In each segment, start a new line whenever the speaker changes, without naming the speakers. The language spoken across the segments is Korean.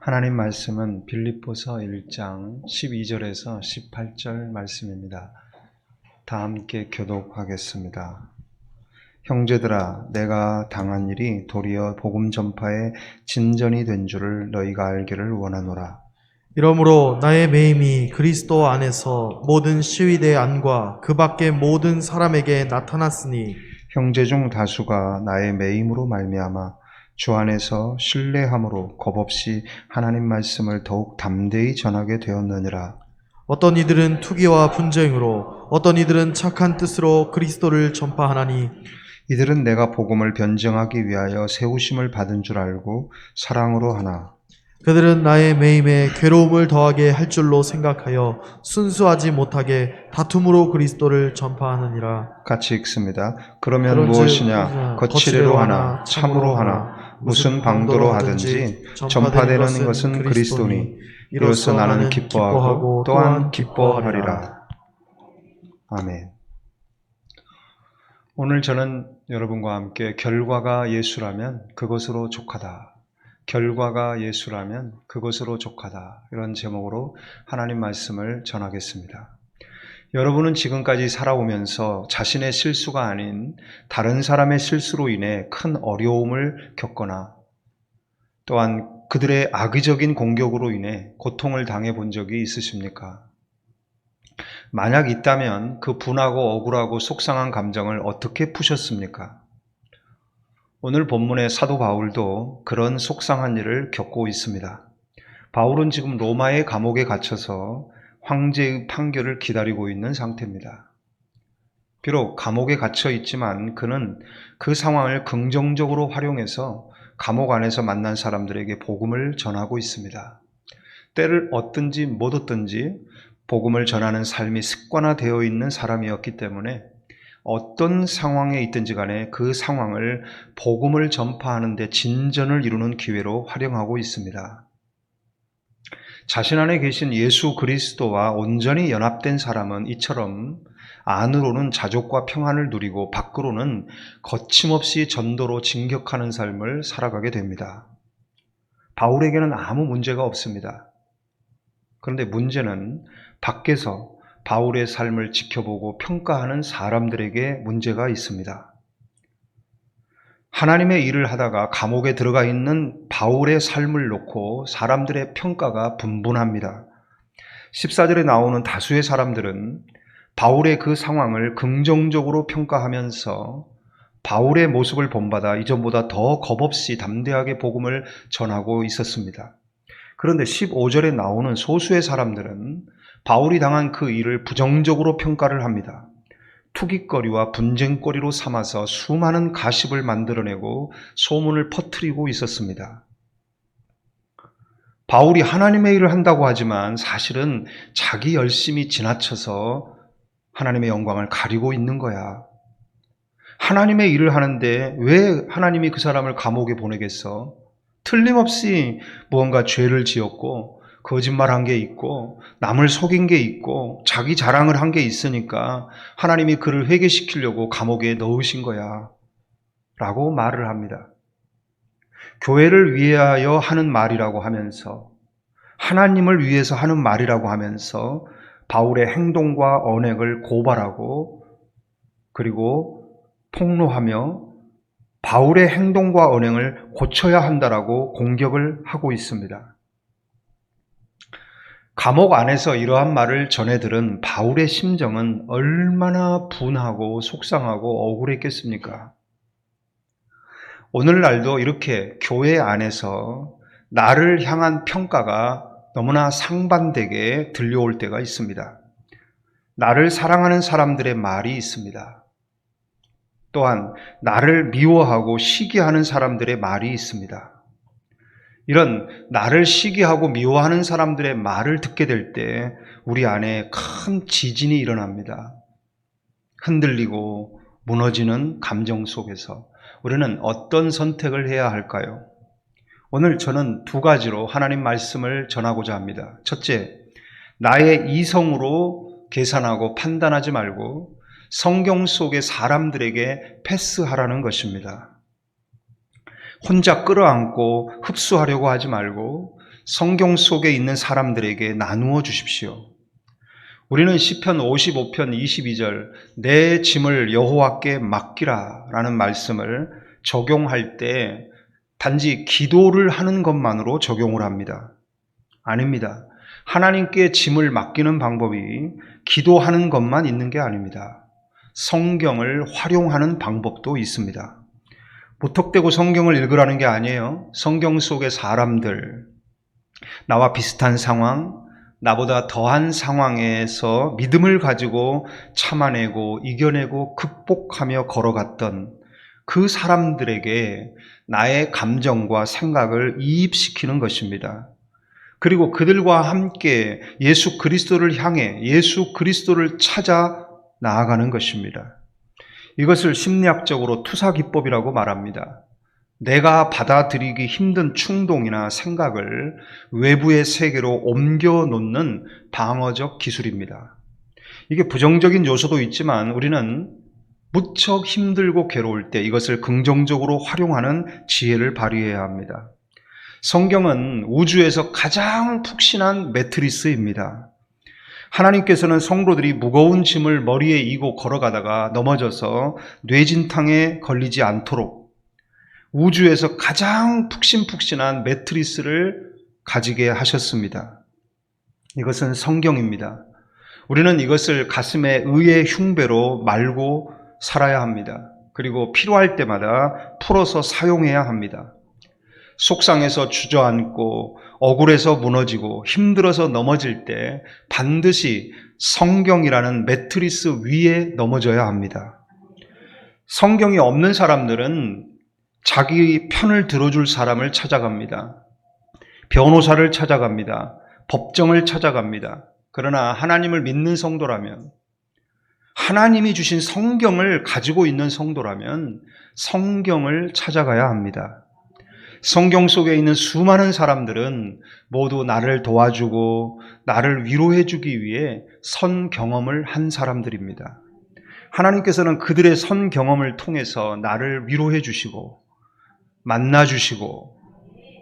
하나님 말씀은 빌립보서 1장 12절에서 18절 말씀입니다. 다 함께 교독하겠습니다. 형제들아, 내가 당한 일이 도리어 복음 전파의 진전이 된 줄을 너희가 알기를 원하노라.
이러므로 나의 매임이 그리스도 안에서 모든 시위대 안과 그 밖의 모든 사람에게 나타났으니
형제 중 다수가 나의 매임으로 말미암아 주 안에서 신뢰함으로 겁없이 하나님 말씀을 더욱 담대히 전하게 되었느니라.
어떤 이들은 투기와 분쟁으로 어떤 이들은 착한 뜻으로 그리스도를 전파하나니
이들은 내가 복음을 변증하기 위하여 세우심을 받은 줄 알고 사랑으로 하나.
그들은 나의 매임에 괴로움을 더하게 할 줄로 생각하여 순수하지 못하게 다툼으로 그리스도를 전파하느니라.
같이 읽습니다. 그러면
그런즉
무엇이냐? 거칠애로 하나, 참으로 하나, 무슨 방도로 하든지 전파되는 것은 그리스도니 이로써 나는 기뻐하고 또한 기뻐하리라. 아멘. 오늘 저는 여러분과 함께 결과가 예수라면 그것으로 족하다. 결과가 예수라면 그것으로 족하다. 이런 제목으로 하나님 말씀을 전하겠습니다. 여러분은 지금까지 살아오면서 자신의 실수가 아닌 다른 사람의 실수로 인해 큰 어려움을 겪거나 또한 그들의 악의적인 공격으로 인해 고통을 당해 본 적이 있으십니까? 만약 있다면 그 분하고 억울하고 속상한 감정을 어떻게 푸셨습니까? 오늘 본문의 사도 바울도 그런 속상한 일을 겪고 있습니다. 바울은 지금 로마의 감옥에 갇혀서 황제의 판결을 기다리고 있는 상태입니다. 비록 감옥에 갇혀 있지만 그는 그 상황을 긍정적으로 활용해서 감옥 안에서 만난 사람들에게 복음을 전하고 있습니다. 때를 얻든지 못 얻든지 복음을 전하는 삶이 습관화되어 있는 사람이었기 때문에 어떤 상황에 있든지 간에 그 상황을 복음을 전파하는 데 진전을 이루는 기회로 활용하고 있습니다. 자신 안에 계신 예수 그리스도와 온전히 연합된 사람은 이처럼 안으로는 자족과 평안을 누리고 밖으로는 거침없이 전도로 진격하는 삶을 살아가게 됩니다. 바울에게는 아무 문제가 없습니다. 그런데 문제는 밖에서 바울의 삶을 지켜보고 평가하는 사람들에게 문제가 있습니다. 하나님의 일을 하다가 감옥에 들어가 있는 바울의 삶을 놓고 사람들의 평가가 분분합니다. 14절에 나오는 다수의 사람들은 바울의 그 상황을 긍정적으로 평가하면서 바울의 모습을 본받아 이전보다 더 겁없이 담대하게 복음을 전하고 있었습니다. 그런데 15절에 나오는 소수의 사람들은 바울이 당한 그 일을 부정적으로 평가를 합니다. 투깃거리와 분쟁거리로 삼아서 수많은 가십을 만들어내고 소문을 퍼뜨리고 있었습니다. 바울이 하나님의 일을 한다고 하지만 사실은 자기 열심이 지나쳐서 하나님의 영광을 가리고 있는 거야. 하나님의 일을 하는데 왜 하나님이 그 사람을 감옥에 보내겠어? 틀림없이 무언가 죄를 지었고 거짓말한 게 있고 남을 속인 게 있고 자기 자랑을 한 게 있으니까 하나님이 그를 회개시키려고 감옥에 넣으신 거야 라고 말을 합니다. 교회를 위하여 하는 말이라고 하면서 하나님을 위해서 하는 말이라고 하면서 바울의 행동과 언행을 고발하고 그리고 폭로하며 바울의 행동과 언행을 고쳐야 한다라고 공격을 하고 있습니다. 감옥 안에서 이러한 말을 전해들은 바울의 심정은 얼마나 분하고 속상하고 억울했겠습니까? 오늘날도 이렇게 교회 안에서 나를 향한 평가가 너무나 상반되게 들려올 때가 있습니다. 나를 사랑하는 사람들의 말이 있습니다. 또한 나를 미워하고 시기하는 사람들의 말이 있습니다. 이런 나를 시기하고 미워하는 사람들의 말을 듣게 될 때 우리 안에 큰 지진이 일어납니다. 흔들리고 무너지는 감정 속에서 우리는 어떤 선택을 해야 할까요? 오늘 저는 두 가지로 하나님 말씀을 전하고자 합니다. 첫째, 나의 이성으로 계산하고 판단하지 말고 성경 속의 사람들에게 패스하라는 것입니다. 혼자 끌어안고 흡수하려고 하지 말고 성경 속에 있는 사람들에게 나누어 주십시오. 우리는 시편 55편 22절 내 짐을 여호와께 맡기라 라는 말씀을 적용할 때 단지 기도를 하는 것만으로 적용을 합니다. 아닙니다. 하나님께 짐을 맡기는 방법이 기도하는 것만 있는 게 아닙니다. 성경을 활용하는 방법도 있습니다. 무턱대고 성경을 읽으라는 게 아니에요. 성경 속의 사람들, 나와 비슷한 상황, 나보다 더한 상황에서 믿음을 가지고 참아내고 이겨내고 극복하며 걸어갔던 그 사람들에게 나의 감정과 생각을 이입시키는 것입니다. 그리고 그들과 함께 예수 그리스도를 향해 예수 그리스도를 찾아 나아가는 것입니다. 이것을 심리학적으로 투사기법이라고 말합니다. 내가 받아들이기 힘든 충동이나 생각을 외부의 세계로 옮겨놓는 방어적 기술입니다. 이게 부정적인 요소도 있지만 우리는 무척 힘들고 괴로울 때 이것을 긍정적으로 활용하는 지혜를 발휘해야 합니다. 성경은 우주에서 가장 푹신한 매트리스입니다. 하나님께서는 성도들이 무거운 짐을 머리에 이고 걸어가다가 넘어져서 뇌진탕에 걸리지 않도록 우주에서 가장 푹신푹신한 매트리스를 가지게 하셨습니다. 이것은 성경입니다. 우리는 이것을 가슴에 의의 흉배로 말고 살아야 합니다. 그리고 필요할 때마다 풀어서 사용해야 합니다. 속상해서 주저앉고 억울해서 무너지고 힘들어서 넘어질 때 반드시 성경이라는 매트리스 위에 넘어져야 합니다. 성경이 없는 사람들은 자기 편을 들어줄 사람을 찾아갑니다. 변호사를 찾아갑니다. 법정을 찾아갑니다. 그러나 하나님을 믿는 성도라면, 하나님이 주신 성경을 가지고 있는 성도라면 성경을 찾아가야 합니다. 성경 속에 있는 수많은 사람들은 모두 나를 도와주고 나를 위로해주기 위해 선 경험을 한 사람들입니다. 하나님께서는 그들의 선 경험을 통해서 나를 위로해 주시고 만나 주시고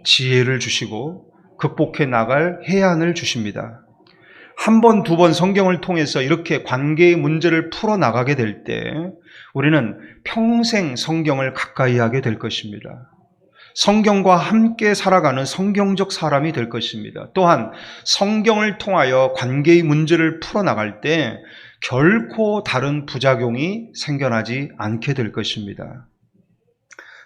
지혜를 주시고 극복해 나갈 해안을 주십니다. 한 번, 두 번 성경을 통해서 이렇게 관계의 문제를 풀어나가게 될 때 우리는 평생 성경을 가까이 하게 될 것입니다. 성경과 함께 살아가는 성경적 사람이 될 것입니다. 또한 성경을 통하여 관계의 문제를 풀어나갈 때 결코 다른 부작용이 생겨나지 않게 될 것입니다.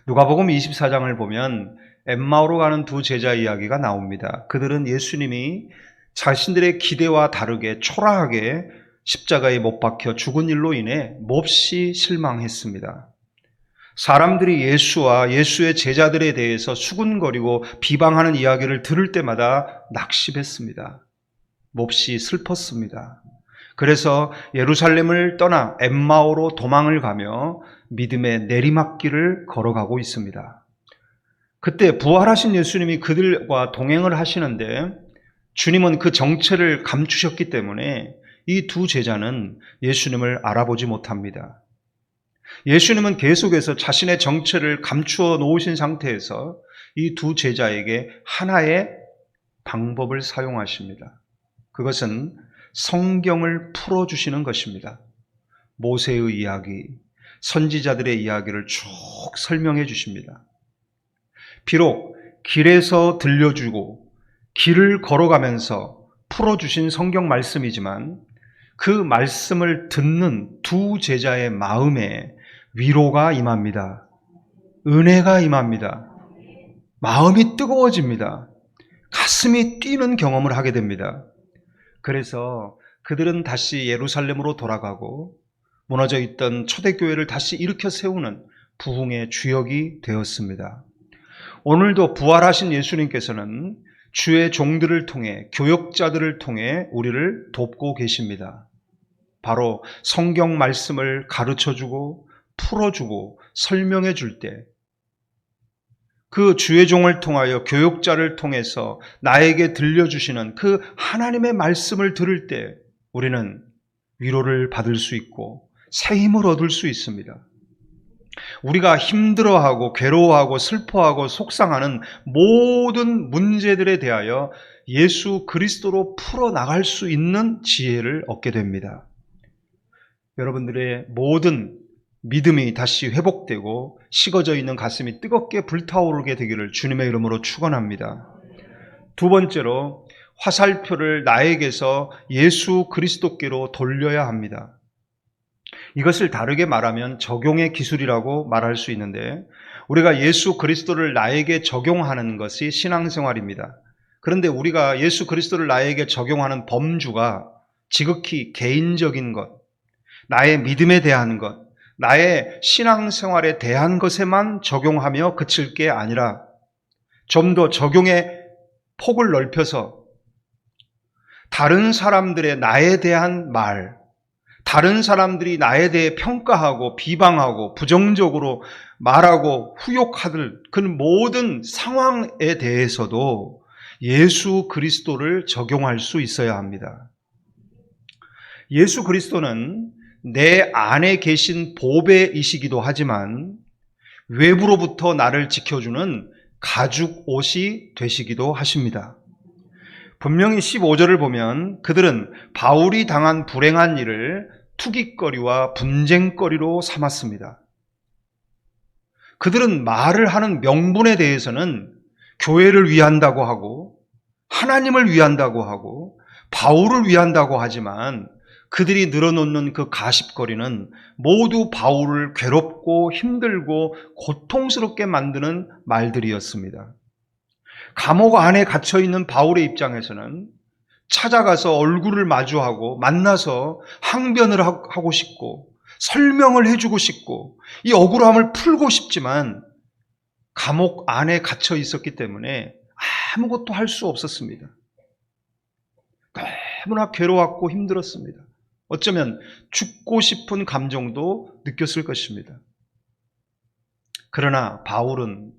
누가복음 24장을 보면 엠마오로 가는 두 제자 이야기가 나옵니다. 그들은 예수님이 자신들의 기대와 다르게 초라하게 십자가에 못 박혀 죽은 일로 인해 몹시 실망했습니다. 사람들이 예수와 예수의 제자들에 대해서 수군거리고 비방하는 이야기를 들을 때마다 낙심했습니다. 몹시 슬펐습니다. 그래서 예루살렘을 떠나 엠마오로 도망을 가며 믿음의 내리막길을 걸어가고 있습니다. 그때 부활하신 예수님이 그들과 동행을 하시는데 주님은 그 정체를 감추셨기 때문에 이 두 제자는 예수님을 알아보지 못합니다. 예수님은 계속해서 자신의 정체를 감추어 놓으신 상태에서 이 두 제자에게 하나의 방법을 사용하십니다. 그것은 성경을 풀어주시는 것입니다. 모세의 이야기, 선지자들의 이야기를 쭉 설명해 주십니다. 비록 길에서 들려주고 길을 걸어가면서 풀어주신 성경 말씀이지만 그 말씀을 듣는 두 제자의 마음에 위로가 임합니다. 은혜가 임합니다. 마음이 뜨거워집니다. 가슴이 뛰는 경험을 하게 됩니다. 그래서 그들은 다시 예루살렘으로 돌아가고 무너져 있던 초대교회를 다시 일으켜 세우는 부흥의 주역이 되었습니다. 오늘도 부활하신 예수님께서는 주의 종들을 통해 교역자들을 통해 우리를 돕고 계십니다. 바로 성경 말씀을 가르쳐주고 풀어주고 설명해 줄 때 그 주의 종을 통하여 교역자를 통해서 나에게 들려주시는 그 하나님의 말씀을 들을 때 우리는 위로를 받을 수 있고 새 힘을 얻을 수 있습니다. 우리가 힘들어하고 괴로워하고 슬퍼하고 속상하는 모든 문제들에 대하여 예수 그리스도로 풀어나갈 수 있는 지혜를 얻게 됩니다. 여러분들의 모든 믿음이 다시 회복되고 식어져 있는 가슴이 뜨겁게 불타오르게 되기를 주님의 이름으로 축원합니다. 두 번째로 화살표를 나에게서 예수 그리스도께로 돌려야 합니다. 이것을 다르게 말하면 적용의 기술이라고 말할 수 있는데, 우리가 예수 그리스도를 나에게 적용하는 것이 신앙생활입니다. 그런데 우리가 예수 그리스도를 나에게 적용하는 범주가 지극히 개인적인 것, 나의 믿음에 대한 것, 나의 신앙생활에 대한 것에만 적용하며 그칠 게 아니라 좀 더 적용의 폭을 넓혀서 다른 사람들의 나에 대한 말, 다른 사람들이 나에 대해 평가하고 비방하고 부정적으로 말하고 후욕하는 그 모든 상황에 대해서도 예수 그리스도를 적용할 수 있어야 합니다. 예수 그리스도는 내 안에 계신 보배이시기도 하지만 외부로부터 나를 지켜주는 가죽 옷이 되시기도 하십니다. 분명히 15절을 보면 그들은 바울이 당한 불행한 일을 투깃거리와 분쟁거리로 삼았습니다. 그들은 말을 하는 명분에 대해서는 교회를 위한다고 하고 하나님을 위한다고 하고 바울을 위한다고 하지만 그들이 늘어놓는 그 가십거리는 모두 바울을 괴롭고 힘들고 고통스럽게 만드는 말들이었습니다. 감옥 안에 갇혀있는 바울의 입장에서는 찾아가서 얼굴을 마주하고 만나서 항변을 하고 싶고 설명을 해주고 싶고 이 억울함을 풀고 싶지만 감옥 안에 갇혀 있었기 때문에 아무것도 할 수 없었습니다. 너무나 괴로웠고 힘들었습니다. 어쩌면 죽고 싶은 감정도 느꼈을 것입니다. 그러나 바울은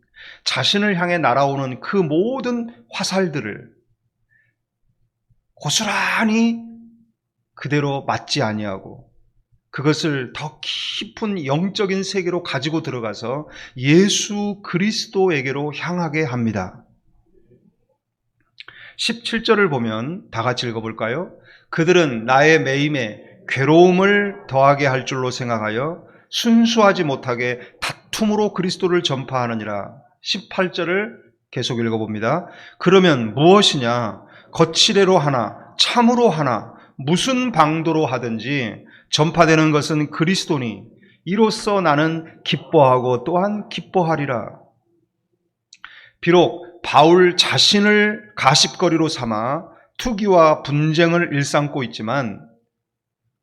자신을 향해 날아오는 그 모든 화살들을 고스란히 그대로 맞지 아니하고 그것을 더 깊은 영적인 세계로 가지고 들어가서 예수 그리스도에게로 향하게 합니다. 17절을 보면 다 같이 읽어볼까요? 그들은 나의 매임에 괴로움을 더하게 할 줄로 생각하여 순수하지 못하게 다툼으로 그리스도를 전파하느니라. 18절을 계속 읽어봅니다. 그러면 무엇이냐? 거칠애로 하나 참으로 하나 무슨 방도로 하든지 전파되는 것은 그리스도니 이로써 나는 기뻐하고 또한 기뻐하리라. 비록 바울 자신을 가십거리로 삼아 투기와 분쟁을 일삼고 있지만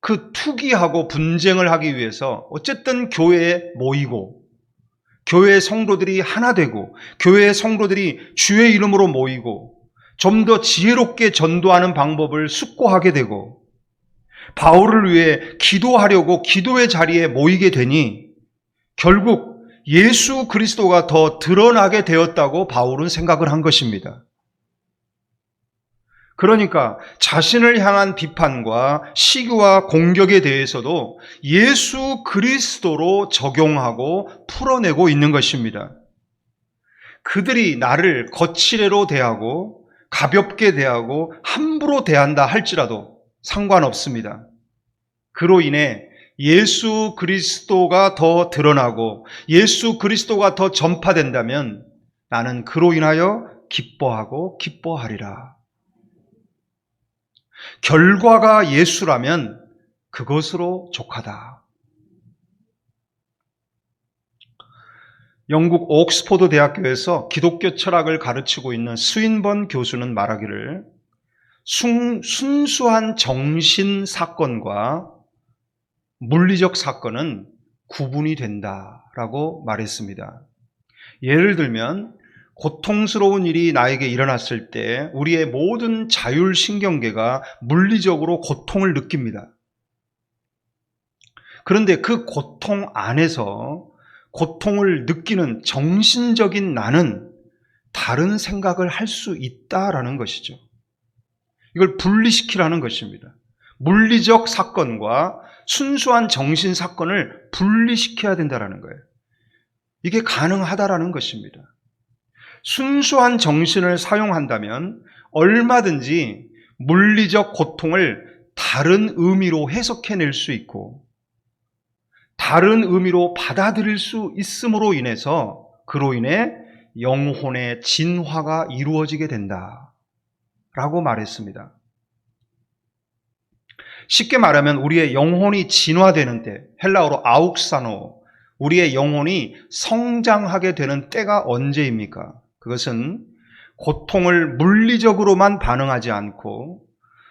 그 투기하고 분쟁을 하기 위해서 어쨌든 교회에 모이고 교회의 성도들이 하나 되고 교회의 성도들이 주의 이름으로 모이고 좀 더 지혜롭게 전도하는 방법을 숙고하게 되고 바울을 위해 기도하려고 기도의 자리에 모이게 되니 결국 예수 그리스도가 더 드러나게 되었다고 바울은 생각을 한 것입니다. 그러니까 자신을 향한 비판과 시기와 공격에 대해서도 예수 그리스도로 적용하고 풀어내고 있는 것입니다. 그들이 나를 거칠애로 대하고 가볍게 대하고 함부로 대한다 할지라도 상관없습니다. 그로 인해 예수 그리스도가 더 드러나고 예수 그리스도가 더 전파된다면 나는 그로 인하여 기뻐하고 기뻐하리라. 결과가 예수라면 그것으로 족하다. 영국 옥스포드 대학교에서 기독교 철학을 가르치고 있는 스윈번 교수는 말하기를 순수한 정신 사건과 물리적 사건은 구분이 된다라고 말했습니다. 예를 들면 고통스러운 일이 나에게 일어났을 때 우리의 모든 자율신경계가 물리적으로 고통을 느낍니다. 그런데 그 고통 안에서 고통을 느끼는 정신적인 나는 다른 생각을 할 수 있다라는 것이죠. 이걸 분리시키라는 것입니다. 물리적 사건과 순수한 정신 사건을 분리시켜야 된다는 거예요. 이게 가능하다라는 것입니다. 순수한 정신을 사용한다면 얼마든지 물리적 고통을 다른 의미로 해석해낼 수 있고 다른 의미로 받아들일 수 있음으로 인해서 그로 인해 영혼의 진화가 이루어지게 된다 라고 말했습니다. 쉽게 말하면 우리의 영혼이 진화되는 때, 헬라어로 아욱사노, 우리의 영혼이 성장하게 되는 때가 언제입니까? 그것은 고통을 물리적으로만 반응하지 않고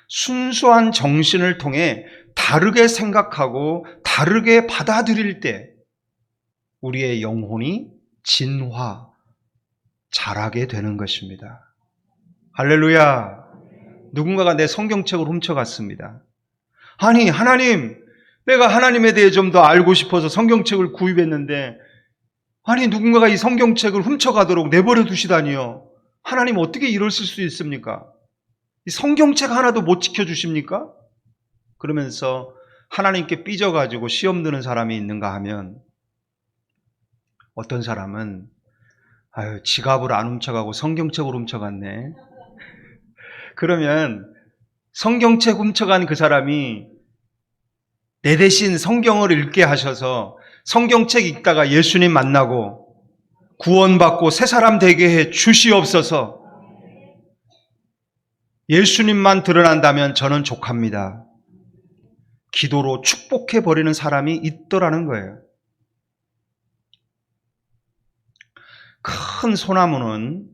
순수한 정신을 통해 다르게 생각하고 다르게 받아들일 때 우리의 영혼이 진화, 자라게 되는 것입니다. 할렐루야! 누군가가 내 성경책을 훔쳐갔습니다. 아니, 하나님, 내가 하나님에 대해 좀 더 알고 싶어서 성경책을 구입했는데 아니, 누군가가 이 성경책을 훔쳐가도록 내버려 두시다니요. 하나님 어떻게 이러실 수 있습니까? 이 성경책 하나도 못 지켜주십니까? 그러면서 하나님께 삐져가지고 시험 드는 사람이 있는가 하면 어떤 사람은 아유, 지갑을 안 훔쳐가고 성경책을 훔쳐갔네. 그러면 성경책 훔쳐간 그 사람이 내 대신 성경을 읽게 하셔서 성경책 읽다가 예수님 만나고 구원받고 새 사람 되게 해 주시옵소서. 예수님만 드러난다면 저는 족합니다. 기도로 축복해버리는 사람이 있더라는 거예요. 큰 소나무는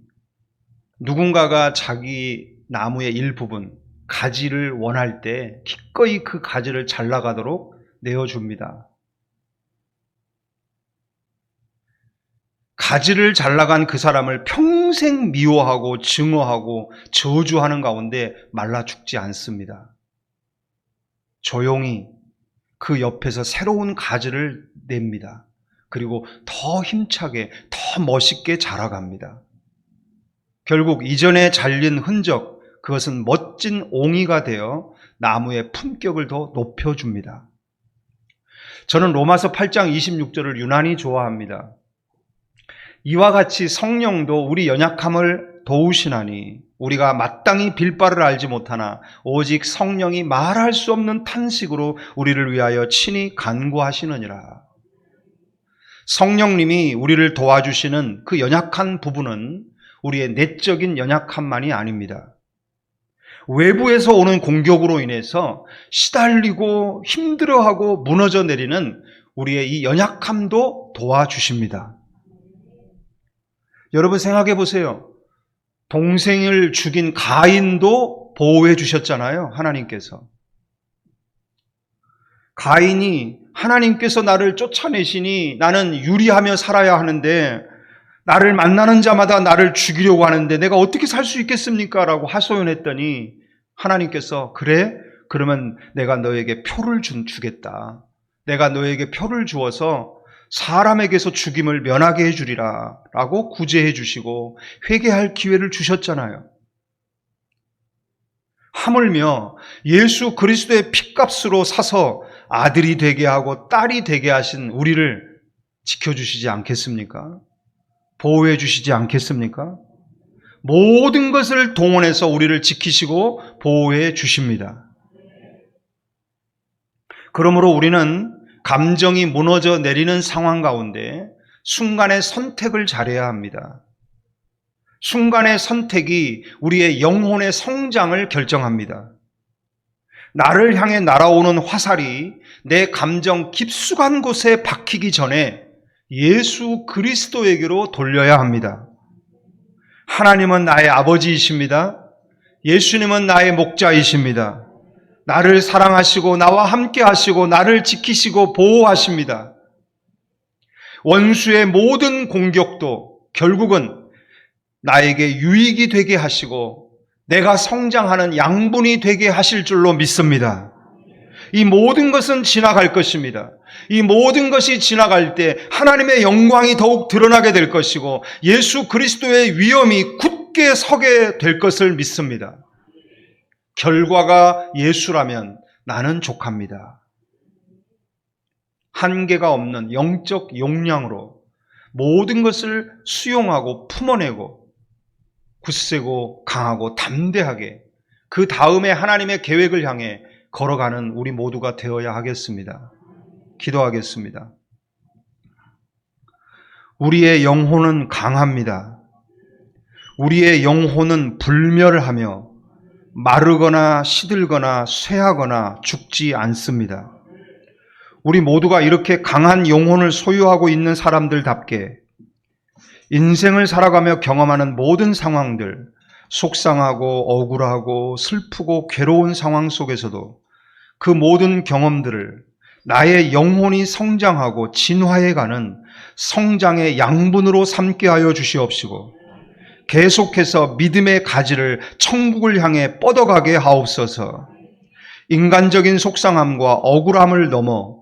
누군가가 자기 나무의 일부분, 가지를 원할 때 기꺼이 그 가지를 잘라가도록 내어줍니다. 가지를 잘라간 그 사람을 평생 미워하고 증오하고 저주하는 가운데 말라 죽지 않습니다. 조용히 그 옆에서 새로운 가지를 냅니다. 그리고 더 힘차게, 더 멋있게 자라갑니다. 결국 이전에 잘린 흔적, 그것은 멋진 옹이가 되어 나무의 품격을 더 높여줍니다. 저는 로마서 8장 26절을 유난히 좋아합니다. 이와 같이 성령도 우리 연약함을 도우시나니 우리가 마땅히 빌 바를 알지 못하나 오직 성령이 말할 수 없는 탄식으로 우리를 위하여 친히 간구하시느니라. 성령님이 우리를 도와주시는 그 연약한 부분은 우리의 내적인 연약함만이 아닙니다. 외부에서 오는 공격으로 인해서 시달리고 힘들어하고 무너져 내리는 우리의 이 연약함도 도와주십니다. 여러분 생각해 보세요. 동생을 죽인 가인도 보호해 주셨잖아요. 하나님께서. 가인이 하나님께서 나를 쫓아내시니 나는 유리하며 살아야 하는데 나를 만나는 자마다 나를 죽이려고 하는데 내가 어떻게 살 수 있겠습니까? 라고 하소연했더니 하나님께서 그래? 그러면 내가 너에게 표를 주겠다. 내가 너에게 표를 주어서 사람에게서 죽임을 면하게 해주리라 라고 구제해 주시고 회개할 기회를 주셨잖아요. 하물며 예수 그리스도의 핏값으로 사서 아들이 되게 하고 딸이 되게 하신 우리를 지켜주시지 않겠습니까? 보호해 주시지 않겠습니까? 모든 것을 동원해서 우리를 지키시고 보호해 주십니다. 그러므로 우리는 감정이 무너져 내리는 상황 가운데 순간의 선택을 잘해야 합니다. 순간의 선택이 우리의 영혼의 성장을 결정합니다. 나를 향해 날아오는 화살이 내 감정 깊숙한 곳에 박히기 전에 예수 그리스도에게로 돌려야 합니다. 하나님은 나의 아버지이십니다. 예수님은 나의 목자이십니다. 나를 사랑하시고 나와 함께 하시고 나를 지키시고 보호하십니다. 원수의 모든 공격도 결국은 나에게 유익이 되게 하시고 내가 성장하는 양분이 되게 하실 줄로 믿습니다. 이 모든 것은 지나갈 것입니다. 이 모든 것이 지나갈 때 하나님의 영광이 더욱 드러나게 될 것이고 예수 그리스도의 위엄이 굳게 서게 될 것을 믿습니다. 결과가 예수라면 나는 족합니다. 한계가 없는 영적 용량으로 모든 것을 수용하고 품어내고 굳세고 강하고 담대하게 그 다음에 하나님의 계획을 향해 걸어가는 우리 모두가 되어야 하겠습니다. 기도하겠습니다. 우리의 영혼은 강합니다. 우리의 영혼은 불멸하며 마르거나 시들거나 쇠하거나 죽지 않습니다. 우리 모두가 이렇게 강한 영혼을 소유하고 있는 사람들답게 인생을 살아가며 경험하는 모든 상황들, 속상하고 억울하고 슬프고 괴로운 상황 속에서도 그 모든 경험들을 나의 영혼이 성장하고 진화해가는 성장의 양분으로 삼게 하여 주시옵시고 계속해서 믿음의 가지를 천국을 향해 뻗어가게 하옵소서. 인간적인 속상함과 억울함을 넘어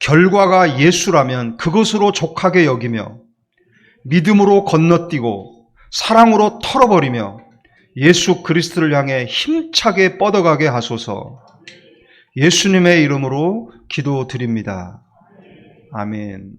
결과가 예수라면 그것으로 족하게 여기며 믿음으로 건너뛰고 사랑으로 털어버리며 예수 그리스도를 향해 힘차게 뻗어가게 하소서. 예수님의 이름으로 기도드립니다. 아멘.